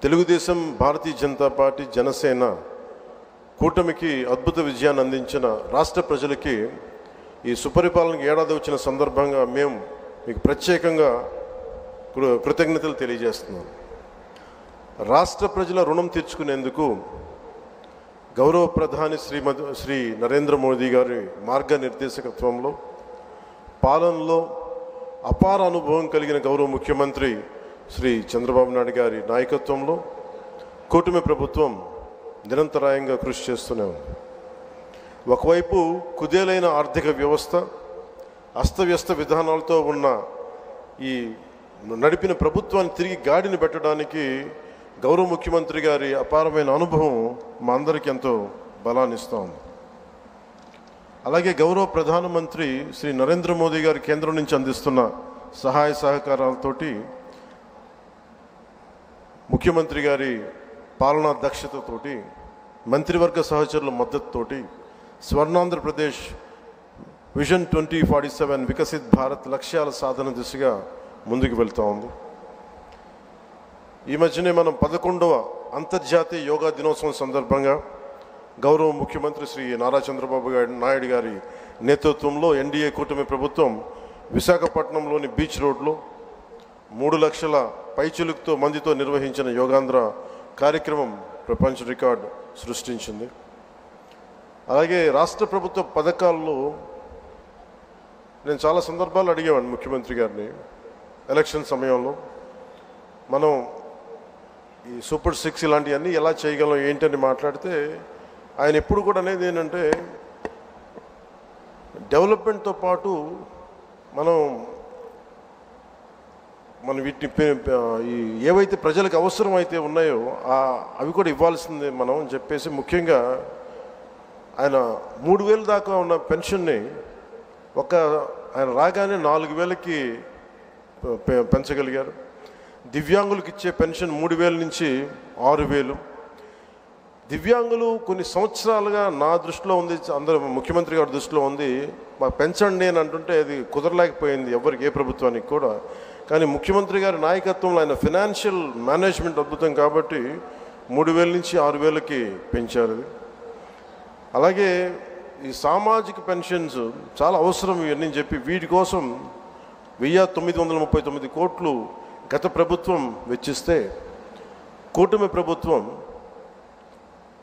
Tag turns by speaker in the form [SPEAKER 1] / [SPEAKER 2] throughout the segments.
[SPEAKER 1] Telugu Desam, Bharatiya Janata party, Janasena కూటమికి అద్భుత విజయాన్ని అందించిన రాష్ట్ర ప్రజలకి ఈ సుపరిపాలనకి ఏడాది వచ్చిన సందర్భంగా మేము మీకు ప్రత్యేకంగా కృతజ్ఞతలు తెలియజేస్తున్నాం. రాష్ట్ర ప్రజల రుణం తీర్చుకునేందుకు గౌరవ ప్రధాని శ్రీ నరేంద్ర మోదీ గారి మార్గనిర్దేశకత్వంలో, పాలనలో అపార అనుభవం కలిగిన గౌరవ ముఖ్యమంత్రి శ్రీ చంద్రబాబు నాయుడు గారి నాయకత్వంలో కూటమి ప్రభుత్వం నిరంతరాయంగా కృషి చేస్తూనే ఉంది. ఒకవైపు కుదేలైన ఆర్థిక వ్యవస్థ, అస్తవ్యస్త విధానాలతో ఉన్న ఈ నడిపిన ప్రభుత్వాన్ని తిరిగి గాడిని పెట్టడానికి గౌరవ ముఖ్యమంత్రి గారి అపారమైన అనుభవం మా అందరికీ ఎంతో బలాన్ని ఇస్తూ ఉంది. అలాగే గౌరవ ప్రధానమంత్రి శ్రీ నరేంద్ర మోదీ గారి కేంద్రం నుంచి అందిస్తున్న సహాయ సహకారాలతోటి, ముఖ్యమంత్రి గారి పాలనా దక్షతతోటి, మంత్రివర్గ సహచరుల మద్దతుతోటి స్వర్ణాంధ్రప్రదేశ్ విజన్ 2047 వికసిత్ భారత్ లక్ష్యాల సాధన దిశగా ముందుకు వెళ్తూ ఉంది. ఈ మధ్యనే మనం 11వ అంతర్జాతీయ యోగా దినోత్సవం సందర్భంగా గౌరవ ముఖ్యమంత్రి శ్రీ నారా చంద్రబాబు నాయుడు గారి నేతృత్వంలో ఎన్డీఏ కూటమి ప్రభుత్వం విశాఖపట్నంలోని బీచ్ రోడ్లో 3 లక్షల పైచిలుకుతో మందితో నిర్వహించిన యోగాంధ్ర కార్యక్రమం ప్రపంచ రికార్డు సృష్టించింది. అలాగే రాష్ట్ర ప్రభుత్వ పథకాల్లో నేను చాలా సందర్భాలు అడిగేవాడిని ముఖ్యమంత్రి గారిని. ఎలక్షన్ సమయంలో మనం ఈ సూపర్ 6 ఇలాంటివన్నీ ఎలా చేయగలం ఏంటని మాట్లాడితే ఆయన ఎప్పుడు కూడా అనేది ఏంటంటే, డెవలప్మెంట్తో పాటు మనం వీటిని ఏవైతే ప్రజలకు అవసరమైతే ఉన్నాయో అవి కూడా ఇవ్వాల్సిందే మనం అని చెప్పేసి, ముఖ్యంగా ఆయన 3,000 దాకా ఉన్న పెన్షన్ని ఆయన రాగానే 4,000కి పెంచగలిగారు. దివ్యాంగులకు ఇచ్చే పెన్షన్ 3,000 నుంచి 6,000. దివ్యాంగులు కొన్ని సంవత్సరాలుగా నా దృష్టిలో ఉంది, అందరూ ముఖ్యమంత్రి గారి దృష్టిలో ఉంది, మాకు పెంచండి అని అంటుంటే అది కుదరలేకపోయింది ఎవరికి, ఏ ప్రభుత్వానికి కూడా. కానీ ముఖ్యమంత్రి గారి నాయకత్వంలో ఆయన ఫైనాన్షియల్ మేనేజ్మెంట్ అద్భుతం కాబట్టి 3,000 నుంచి 6,000కి పెంచారు. అలాగే ఈ సామాజిక పెన్షన్స్ చాలా అవసరం ఇవన్నీ చెప్పి వీటి కోసం 1,939 కోట్లు గత ప్రభుత్వం వెచ్చిస్తే, కూటమి ప్రభుత్వం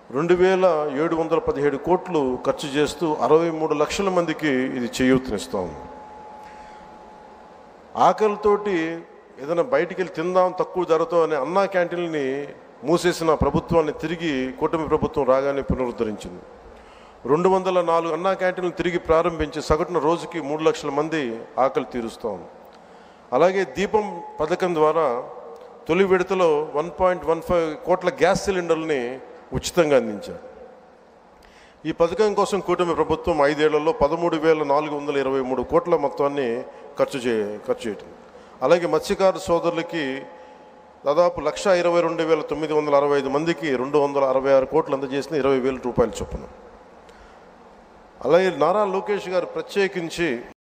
[SPEAKER 1] 2,717 కోట్లు ఖర్చు చేస్తూ 63 లక్షల మందికి ఇది చేయూతనిస్తాం. ఆకలితోటి ఏదైనా బయటికి వెళ్ళి తిందాం తక్కువ ధరతో అనే అన్నా క్యాంటీన్ని మూసేసిన ప్రభుత్వాన్ని తిరిగి కూటమి ప్రభుత్వం రాగానే పునరుద్ధరించింది. 204 అన్నా క్యాంటీన్లు తిరిగి ప్రారంభించి సగటున రోజుకి 3 లక్షల మంది ఆకలి తీరుస్తాం. అలాగే దీపం పథకం ద్వారా తొలి విడతలో 1.15 కోట్ల గ్యాస్ సిలిండర్లని ఉచితంగా అందించారు. ఈ పథకం కోసం కూటమి ప్రభుత్వం 5 ఏళ్లలో 13,423 కోట్ల మొత్తాన్ని ఖర్చు చేయటం. అలాగే మత్స్యకార సోదరులకి దాదాపు 1,22,965 మందికి 266 కోట్లు అందజేసిన 20,000 రూపాయల చొప్పున. అలాగే నారా లోకేష్ గారు ప్రత్యేకించి